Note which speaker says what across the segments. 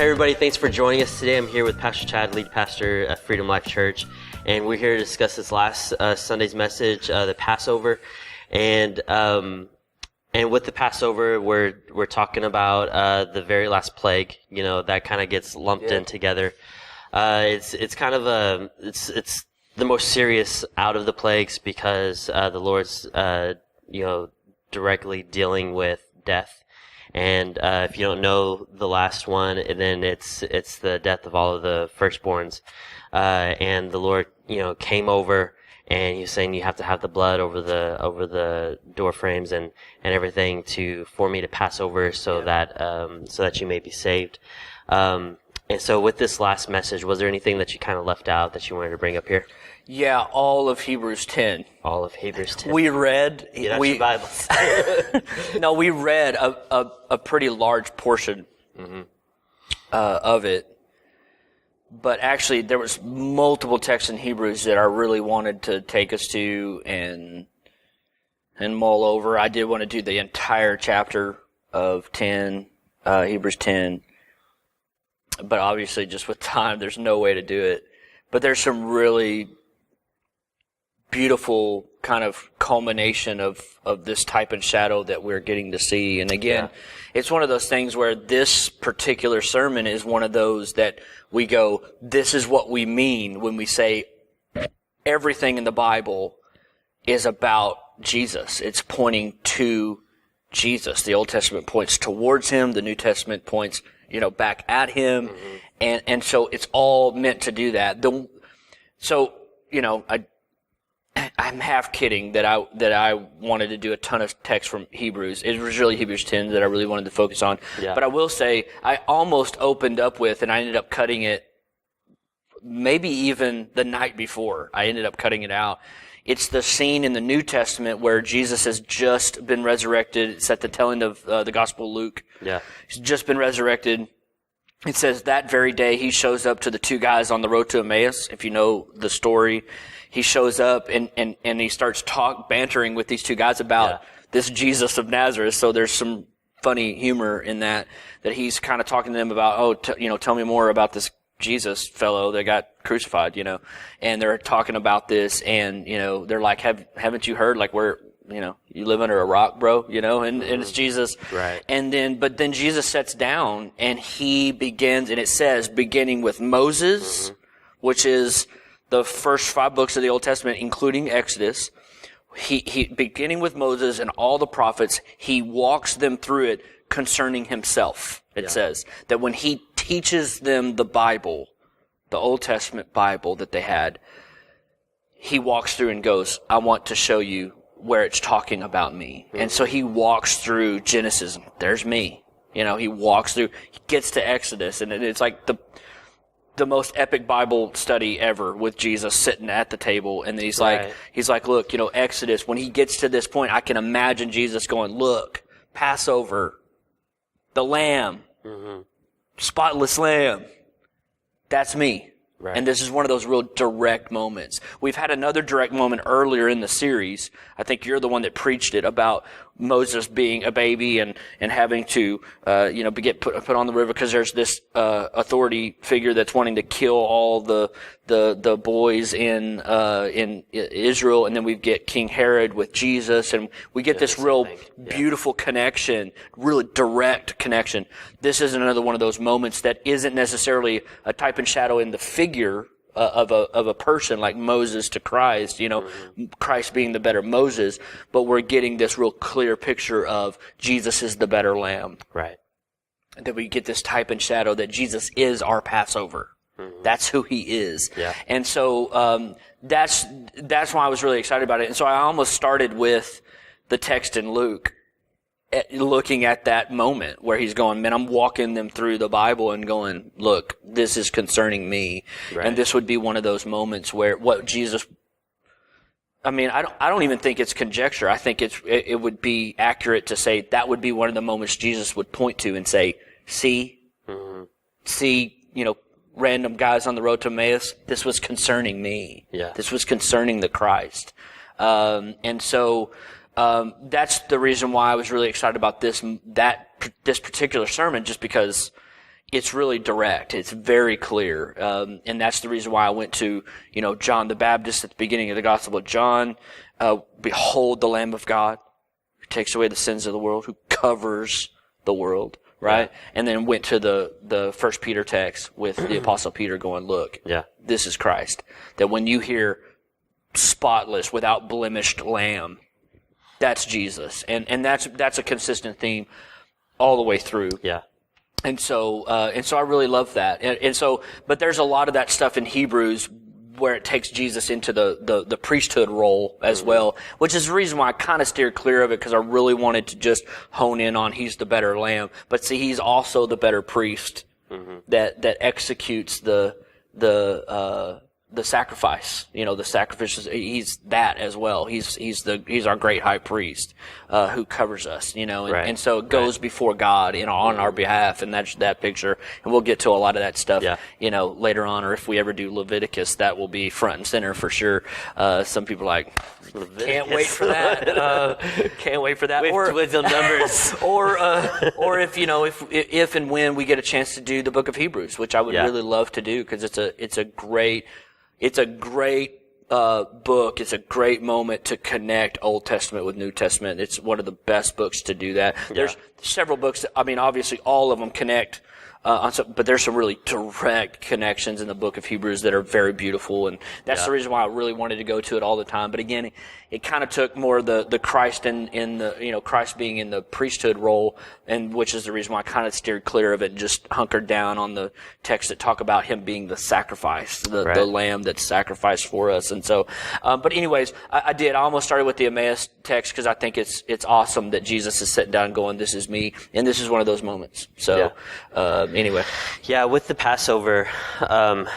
Speaker 1: everybody, thanks for joining us today. I'm here with Pastor Chad, lead pastor at Freedom Life Church, and we're here to discuss this last Sunday's message, the Passover. And with the Passover, we're talking about the very last plague. You know, that kind of gets lumped in together. It's kind of it's the most serious out of the plagues because the Lord's directly dealing with death. And if you don't know the last one, then it's the death of all of the firstborns. And the Lord, came over, and He's saying you have to have the blood over the door frames and everything for me to pass over, so that you may be saved. And so with this last message, was there anything that you kind of left out that you wanted to bring up here?
Speaker 2: Yeah, all of Hebrews 10.
Speaker 1: All of Hebrews 10.
Speaker 2: We read...
Speaker 1: Your Bibles.
Speaker 2: No, we read a pretty large portion of it. But actually, there was multiple texts in Hebrews that I really wanted to take us to and mull over. I did want to do the entire chapter of 10, Hebrews 10. But obviously, just with time, there's no way to do it. But there's some really beautiful kind of culmination of this type and shadow that we're getting to see. And again, it's one of those things where this particular sermon is one of those that we go, this is what we mean when we say everything in the Bible is about Jesus. It's pointing to Jesus. The Old Testament points towards Him. The New Testament points, back at Him. And so it's all meant to do that. I'm half kidding that I wanted to do a ton of text from Hebrews. It was really Hebrews 10 that I really wanted to focus on. Yeah. But I will say, I almost opened up with, and I ended up cutting it, maybe even the night before, I ended up cutting it out. It's the scene in the New Testament where Jesus has just been resurrected. It's at the tail end of the Gospel of Luke. Yeah. He's just been resurrected. It says that very day he shows up to the two guys on the road to Emmaus. If you know the story, he shows up and he starts bantering with these two guys about this Jesus of Nazareth. So there's some funny humor in that he's kind of talking to them about, tell me more about this Jesus fellow that got crucified, and they're talking about this, and, they're like, haven't you heard, like, you live under a rock, bro, and it's Jesus. Right. But then Jesus sits down and he begins, and it says, beginning with Moses, which is the first 5 books of the Old Testament, including Exodus. He beginning with Moses and all the prophets, he walks them through it concerning himself. It says that when he teaches them the Bible, the Old Testament Bible that they had, he walks through and goes, I want to show you where it's talking about me. And so he walks through Genesis. There's me. He walks through, he gets to Exodus, and it's like the most epic Bible study ever with Jesus sitting at the table. And then he's like, look, Exodus, when he gets to this point, I can imagine Jesus going, look, Passover, the lamb, spotless lamb. That's me. Right. And this is one of those real direct moments. We've had another direct moment earlier in the series. I think you're the one that preached it, about Moses being a baby and having to, get put on the river because there's this, authority figure that's wanting to kill all the boys in Israel. And then we get King Herod with Jesus, and we get this real beautiful connection, really direct connection. This is another one of those moments that isn't necessarily a type and shadow in the figure of a person like Moses to Christ, Christ being the better Moses, but we're getting this real clear picture of Jesus is the better lamb. Right. And that we get this type and shadow that Jesus is our Passover. That's who he is. Yeah. And so that's why I was really excited about it. And so I almost started with the text in Luke, looking at that moment where he's going, man, I'm walking them through the Bible and going, look, this is concerning me. Right. And this would be one of those moments where what Jesus, I don't even think it's conjecture. I think it would be accurate to say that would be one of the moments Jesus would point to and say, see, random guys on the road to Emmaus, this was concerning me. Yeah. This was concerning the Christ. And so that's the reason why I was really excited about this particular sermon, just because it's really direct. It's very clear. And that's the reason why I went to, John the Baptist at the beginning of the Gospel of John. Behold the Lamb of God who takes away the sins of the world, who covers the world, right? Yeah. And then went to the First Peter text with the Apostle Peter going, look, this is Christ. That when you hear spotless, without blemished lamb, that's Jesus. And that's a consistent theme all the way through.
Speaker 1: Yeah.
Speaker 2: And so I really love that. But there's a lot of that stuff in Hebrews where it takes Jesus into the priesthood role as well, which is the reason why I kind of steered clear of it, because I really wanted to just hone in on he's the better lamb. But see, he's also the better priest that executes the sacrifice, the sacrifices. He's that as well. He's our great high priest, who covers us, and so it goes before God, on our behalf. And that's that picture. And we'll get to a lot of that stuff, later on, or if we ever do Leviticus, that will be front and center for sure. Some people are like, can't wait for that. Can't wait for that.
Speaker 1: With the numbers.
Speaker 2: or if and when we get a chance to do the book of Hebrews, which I would really love to do, because it's a great book. It's a great moment to connect Old Testament with New Testament. It's one of the best books to do that. There's several books that, obviously all of them connect, but there's some really direct connections in the book of Hebrews that are very beautiful, and that's the reason why I really wanted to go to it all the time. But again, it kind of took more the Christ in the, Christ being in the priesthood role, and which is the reason why I kind of steered clear of it and just hunkered down on the texts that talk about him being the sacrifice, the lamb that's sacrificed for us. And so, but anyways, I almost started with the Emmaus text because I think it's awesome that Jesus is sitting down going, this is me, and this is one of those moments. So, anyway.
Speaker 1: Yeah, with the Passover, the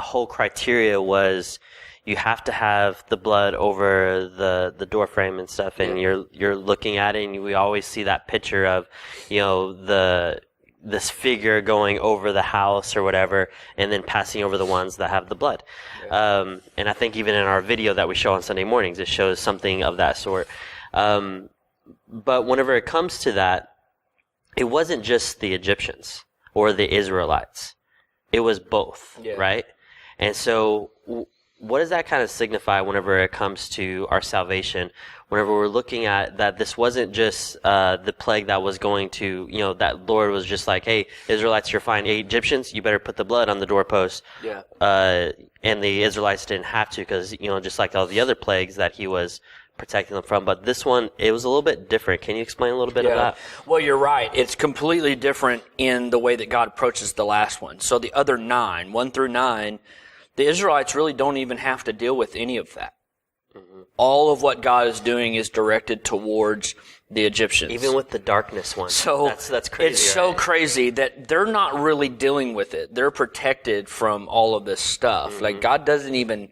Speaker 1: whole criteria was you have to have the blood over the door frame and stuff, and you're looking at it, and we always see that picture of, this figure going over the house or whatever, and then passing over the ones that have the blood. And I think even in our video that we show on Sunday mornings, it shows something of that sort. But whenever it comes to that, it wasn't just the Egyptians or the Israelites. It was both, right? And so what does that kind of signify whenever it comes to our salvation? Whenever we're looking at that, this wasn't just the plague that was going to, that Lord was just like, hey, Israelites, you're fine. Hey, Egyptians, you better put the blood on the doorpost.
Speaker 2: Yeah.
Speaker 1: And the Israelites didn't have to because, just like all the other plagues that he was protecting them from. But this one, it was a little bit different. Can you explain a little bit of that?
Speaker 2: Well, you're right. It's completely different in the way that God approaches the last one. So the other 9, 1 through 9, the Israelites really don't even have to deal with any of that. All of what God is doing is directed towards the Egyptians.
Speaker 1: Even with the darkness one.
Speaker 2: So
Speaker 1: that's crazy.
Speaker 2: It's so crazy that they're not really dealing with it. They're protected from all of this stuff. Like, God doesn't even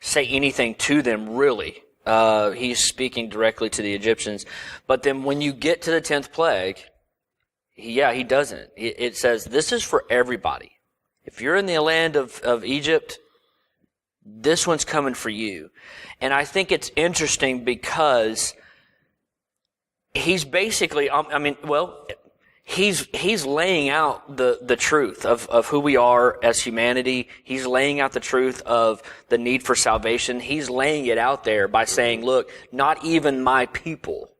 Speaker 2: say anything to them, really. He's speaking directly to the Egyptians. But then when you get to the 10th plague, he doesn't. It says, this is for everybody. If you're in the land of Egypt, this one's coming for you. And I think it's interesting because he's basically, he's laying out the truth of who we are as humanity. He's laying out the truth of the need for salvation. He's laying it out there by saying, look, not even my people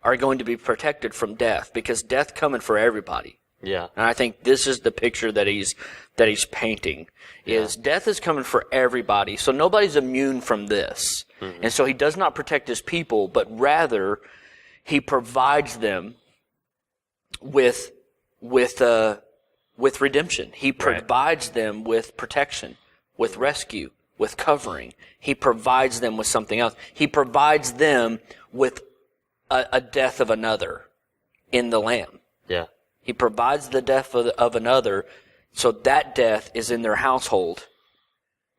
Speaker 2: are going to be protected from death, because death coming for everybody.
Speaker 1: Yeah.
Speaker 2: And I think this is the picture that he's painting, is death is coming for everybody. So nobody's immune from this. And so he does not protect his people, but rather he provides them with redemption. He provides them with protection, with rescue, with covering. He provides them with something else. He provides them with a death of another in the Lamb.
Speaker 1: Yeah.
Speaker 2: He provides the death of another, so that death is in their household.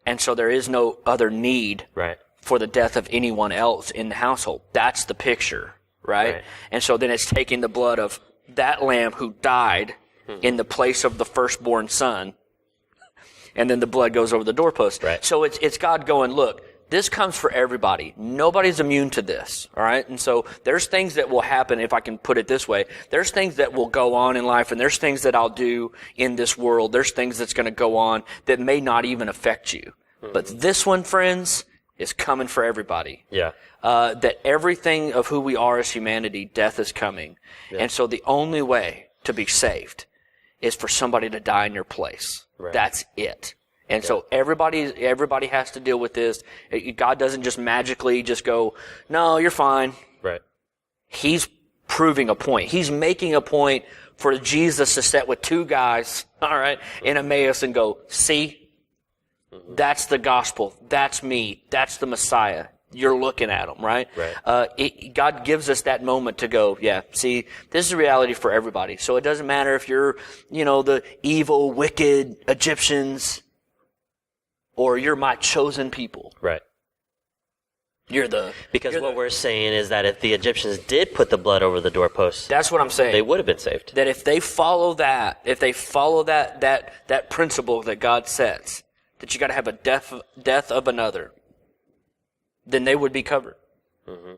Speaker 2: And so there is no other need for the death of anyone else in the household. That's the picture, right? And so then it's taking the blood of that lamb who died in the place of the firstborn son, and then the blood goes over the doorpost. So it's God going, look, This comes for everybody. Nobody's immune to this, all right? And so there's things that will happen, if I can put it this way. There's things that will go on in life, and there's things that I'll do in this world. There's things that's going to go on that may not even affect you. But this one, friends, is coming for everybody.
Speaker 1: Yeah.
Speaker 2: That everything of who we are as humanity, death is coming. Yeah. And so the only way to be saved is for somebody to die in your place. Right. That's it. And so everybody has to deal with this. God doesn't just magically just go, no, you're fine.
Speaker 1: Right.
Speaker 2: He's proving a point. He's making a point for Jesus to sit with two guys, all right, in Emmaus and go, see, that's the gospel. That's me. That's the Messiah. You're looking at him, right?
Speaker 1: Right.
Speaker 2: God gives us that moment to go, yeah, see, this is a reality for everybody. So it doesn't matter if you're, the evil, wicked Egyptians, or you're my chosen people.
Speaker 1: Right.
Speaker 2: Because
Speaker 1: what we're saying is that if the Egyptians did put the blood over the doorposts,
Speaker 2: that's what I'm saying.
Speaker 1: They would have been saved.
Speaker 2: That if they follow that principle that God sets, that you got to have a death of another, then they would be covered. Mm-hmm.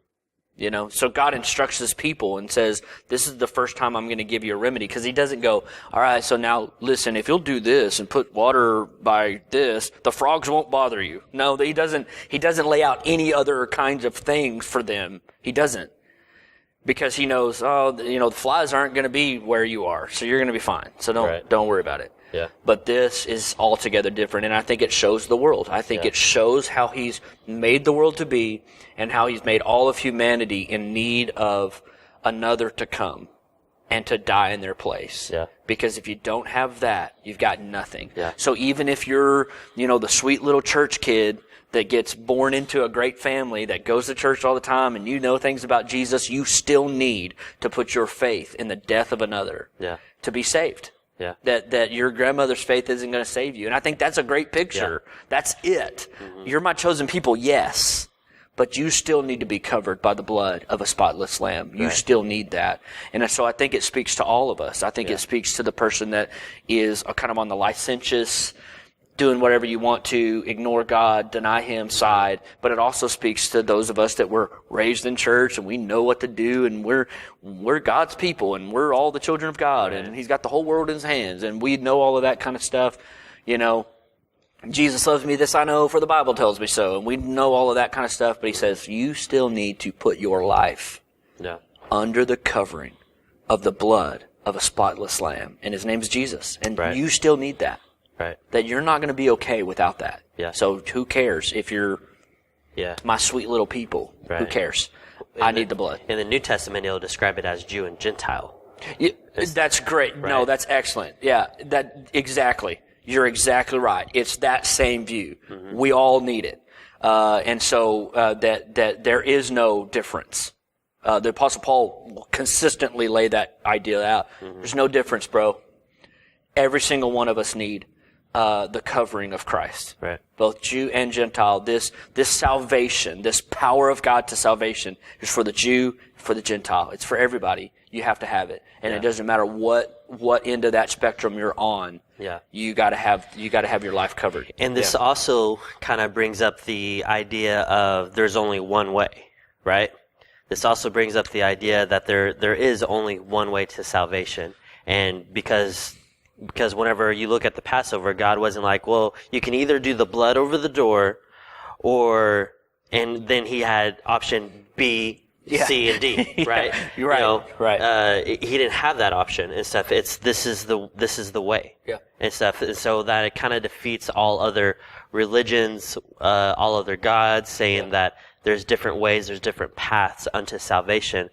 Speaker 2: So God instructs his people and says, this is the first time I'm going to give you a remedy. Because he doesn't go, all right, so now listen, if you'll do this and put water by this, the frogs won't bother you. No, he doesn't lay out any other kinds of things for them. He doesn't. Because he knows, the flies aren't going to be where you are, so you're going to be fine. So don't worry about it.
Speaker 1: Yeah.
Speaker 2: But this is altogether different, and I think it shows the world. I think it shows how he's made the world to be and how he's made all of humanity in need of another to come and to die in their place.
Speaker 1: Yeah.
Speaker 2: Because if you don't have that, you've got nothing.
Speaker 1: Yeah.
Speaker 2: So even if you're, the sweet little church kid that gets born into a great family that goes to church all the time and you know things about Jesus, you still need to put your faith in the death of another to be saved.
Speaker 1: Yeah.
Speaker 2: That your grandmother's faith isn't going to save you. And I think that's a great picture. Yeah. That's it. Mm-hmm. You're my chosen people, yes. But you still need to be covered by the blood of a spotless lamb. You still need that. And so I think it speaks to all of us. I think it speaks to the person that is kind of on the licentious, doing whatever you want to, ignore God, deny him side. But it also speaks to those of us that were raised in church and we know what to do, and we're God's people and we're all the children of God, and he's got the whole world in his hands, and we know all of that kind of stuff. Jesus loves me, this I know, for the Bible tells me so, and we know all of that kind of stuff. But he says you still need to put your life under the covering of the blood of a spotless lamb, and his name is Jesus, and you still need that.
Speaker 1: Right.
Speaker 2: That you're not going to be okay without that.
Speaker 1: Yeah.
Speaker 2: So who cares if you're my sweet little people? Right. Who cares? I need the blood.
Speaker 1: In the New Testament, it'll describe it as Jew and Gentile.
Speaker 2: That's great. Right. No, that's excellent. Yeah, exactly. You're exactly right. It's that same view. Mm-hmm. We all need it. And so that there is no difference. The Apostle Paul will consistently lay that idea out. Mm-hmm. There's no difference, bro. Every single one of us need the covering of Christ.
Speaker 1: Right.
Speaker 2: Both Jew and Gentile. This salvation, this power of God to salvation is for the Jew, for the Gentile. It's for everybody. You have to have it. And it doesn't matter what end of that spectrum you're on.
Speaker 1: Yeah.
Speaker 2: You gotta have your life covered.
Speaker 1: And this also kind of brings up the idea of there's only one way, right? This also brings up the idea that there is only one way to salvation. And because whenever you look at the Passover, God wasn't like, well, you can either do the blood over the door, and then he had option B, C, and D, right?
Speaker 2: You're right. Right.
Speaker 1: He didn't have that option and stuff. This is the way.
Speaker 2: Yeah.
Speaker 1: And stuff. And so that it kind of defeats all other religions, all other gods, saying that there's different ways, there's different paths unto salvation.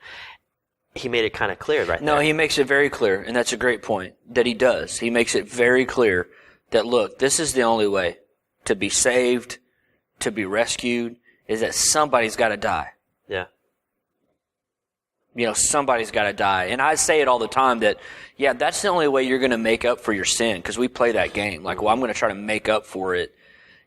Speaker 1: He made it kind of clear right there.
Speaker 2: No, he makes it very clear, and that's a great point that he does. He makes it very clear that, look, this is the only way to be saved, to be rescued, is that somebody's got to die.
Speaker 1: Yeah.
Speaker 2: Somebody's got to die. And I say it all the time that, that's the only way you're going to make up for your sin, because we play that game. Like, well, I'm going to try to make up for it,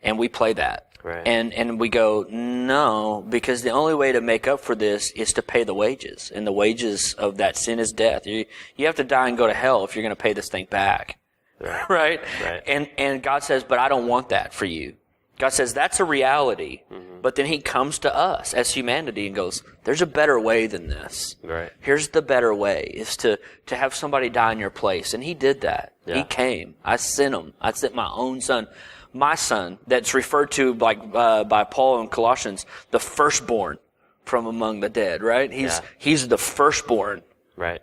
Speaker 2: and we play that.
Speaker 1: Right.
Speaker 2: And we go, no, because the only way to make up for this is to pay the wages. And the wages of that sin is death. You have to die and go to hell if you're going to pay this thing back.
Speaker 1: Right.
Speaker 2: Right?
Speaker 1: Right.
Speaker 2: And God says, but I don't want that for you. God says that's a reality, but then he comes to us as humanity and goes, there's a better way than this.
Speaker 1: Right.
Speaker 2: Here's the better way, is to have somebody die in your place. And he did that. Yeah. He came. I sent him. I sent my own son. My son, that's referred to by Paul in Colossians, the firstborn from among the dead, right? He's the firstborn.
Speaker 1: Right.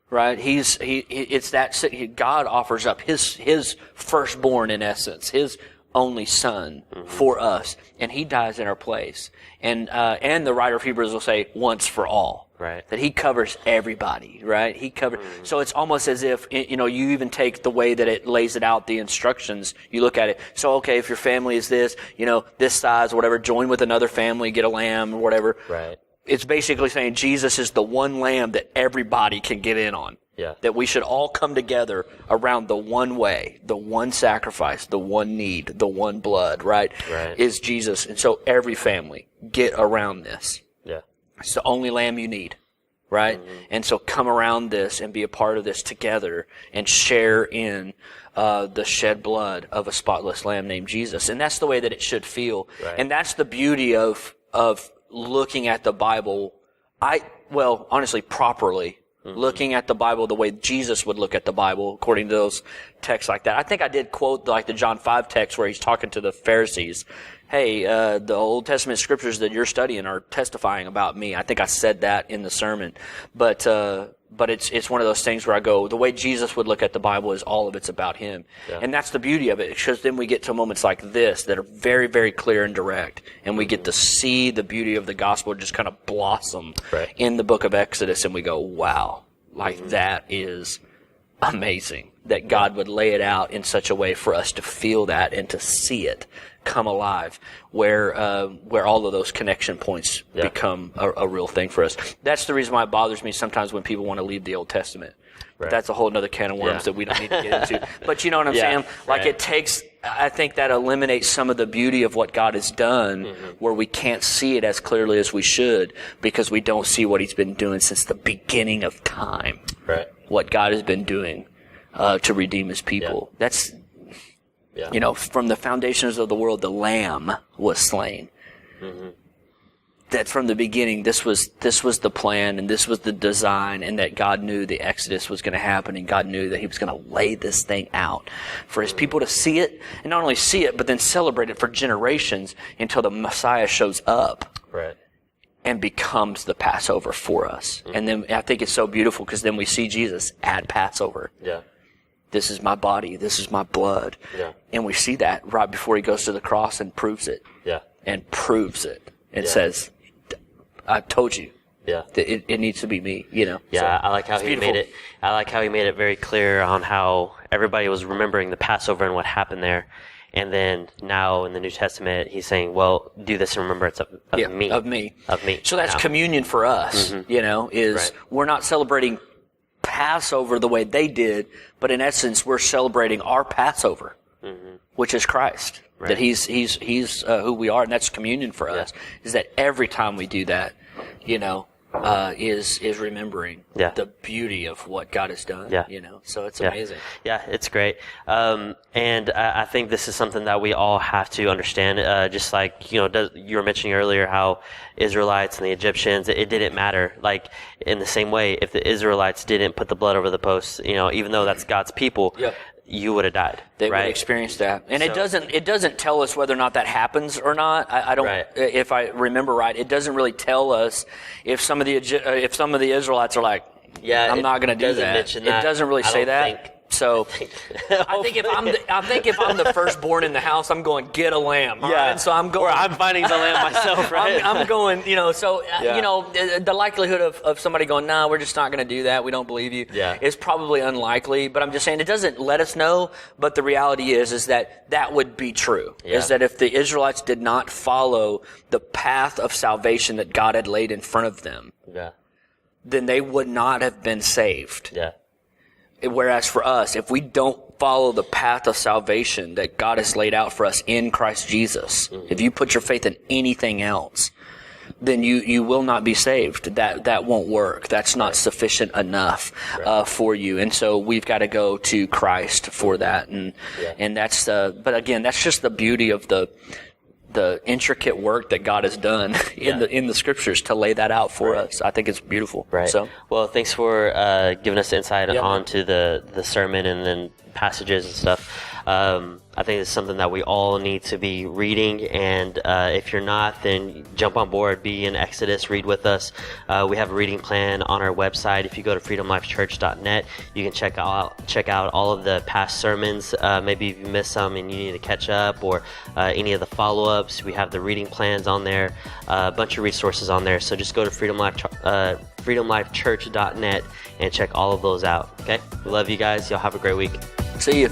Speaker 2: Right? God offers up his firstborn in essence, his only son for us, and he dies in our place. And the writer of Hebrews will say once for all.
Speaker 1: Right.
Speaker 2: That he covers everybody, right? He covers. So it's almost as if, you even take the way that it lays it out, the instructions, you look at it. So, okay, if your family is this, this size, whatever, join with another family, get a lamb or whatever.
Speaker 1: Right.
Speaker 2: It's basically saying Jesus is the one lamb that everybody can get in on.
Speaker 1: Yeah.
Speaker 2: That we should all come together around the one way, the one sacrifice, the one need, the one blood, right?
Speaker 1: Right.
Speaker 2: Is Jesus. And so every family, get around this.
Speaker 1: Yeah.
Speaker 2: It's the only lamb you need, right? And so come around this and be a part of this together and share in the shed blood of a spotless lamb named Jesus. And that's the way that it should feel.
Speaker 1: Right.
Speaker 2: And that's the beauty of looking at the Bible, honestly, properly. Looking at the Bible the way Jesus would look at the Bible, according to those texts like that. I think I did quote the John 5 text where he's talking to the Pharisees. Hey, the Old Testament scriptures that you're studying are testifying about me. I think I said that in the sermon. But it's one of those things where I go, the way Jesus would look at the Bible is all of it's about him. Yeah. And that's the beauty of it, because then we get to moments like this that are very, very clear and direct. And we get to see the beauty of the gospel just kind of blossom in the book of Exodus. And we go, wow, that is amazing that God would lay it out in such a way for us to feel that and to see it come alive, where all of those connection points become a real thing for us. That's the reason why it bothers me sometimes when people want to leave the Old Testament. Right. That's a whole other can of worms that we don't need to get into. But you know what I'm saying? It takes, I think that eliminates some of the beauty of what God has done, where we can't see it as clearly as we should because we don't see what he's been doing since the beginning of time.
Speaker 1: Right.
Speaker 2: What God has been doing to redeem his people.
Speaker 1: Yeah.
Speaker 2: That's, from the foundations of the world, the Lamb was slain. That from the beginning, this was the plan, and this was the design, and that God knew the Exodus was going to happen, and God knew that he was going to lay this thing out for his people to see it, and not only see it, but then celebrate it for generations until the Messiah shows up.
Speaker 1: Right.
Speaker 2: And becomes the Passover for us. And then I think it's so beautiful because then we see Jesus at Passover.
Speaker 1: Yeah.
Speaker 2: This is my body. This is my blood. Yeah. And we see that right before he goes to the cross and proves it.
Speaker 1: Yeah.
Speaker 2: And proves it. And says, I told you.
Speaker 1: Yeah.
Speaker 2: That it needs to be me, Yeah.
Speaker 1: So, I like how he made it. I like how he made it very clear on how everybody was remembering the Passover and what happened there. And then now in the New Testament, he's saying, well, do this in remembrance of me.
Speaker 2: Of me.
Speaker 1: Of me.
Speaker 2: So that's communion for us, we're not celebrating Passover the way they did, but in essence, we're celebrating our Passover, which is Christ. Right. That he's who we are, and that's communion for us. Is that every time we do that, is remembering the beauty of what God has done. Yeah. So it's amazing.
Speaker 1: Yeah, it's great. And I think this is something that we all have to understand. Just like, you were mentioning earlier how Israelites and the Egyptians, it didn't matter. Like, in the same way, if the Israelites didn't put the blood over the posts, even though that's God's people, you would have died.
Speaker 2: They would experience that. And it doesn't tell us whether or not that happens or not. I don't, if I remember right, it doesn't really tell us if some of the Israelites are like, I'm not going to do that. It doesn't really say that. So I think if I'm the firstborn in the house, I'm going, get a lamb.
Speaker 1: Yeah.
Speaker 2: Right? So I'm going.
Speaker 1: Or I'm finding the lamb myself, right?
Speaker 2: I'm going, the likelihood of somebody going, nah, we're just not going to do that. We don't believe you.
Speaker 1: Yeah.
Speaker 2: Is probably unlikely. But I'm just saying it doesn't let us know. But the reality is that would be true. Yeah. Is that if the Israelites did not follow the path of salvation that God had laid in front of them, then they would not have been saved.
Speaker 1: Yeah.
Speaker 2: Whereas for us, if we don't follow the path of salvation that God has laid out for us in Christ Jesus, if you put your faith in anything else, then you will not be saved. That won't work. That's not sufficient enough for you. And so we've got to go to Christ for that. And that's but again, that's just the beauty of the the intricate work that God has done in the scriptures to lay that out for us. I think it's beautiful.
Speaker 1: Right.
Speaker 2: So,
Speaker 1: well, thanks for giving us insight onto the sermon and then passages and stuff. I think it's something that we all need to be reading, and if you're not, then jump on board, be in Exodus, read with us. We have a reading plan on our website. If you go to freedomlifechurch.net, you can check out all of the past sermons. Maybe if you missed some and you need to catch up, or any of the follow-ups, we have the reading plans on there, a bunch of resources on there. So just go to freedomlifechurch.net and check all of those out. Okay, we love you guys. Y'all have a great week.
Speaker 2: See you.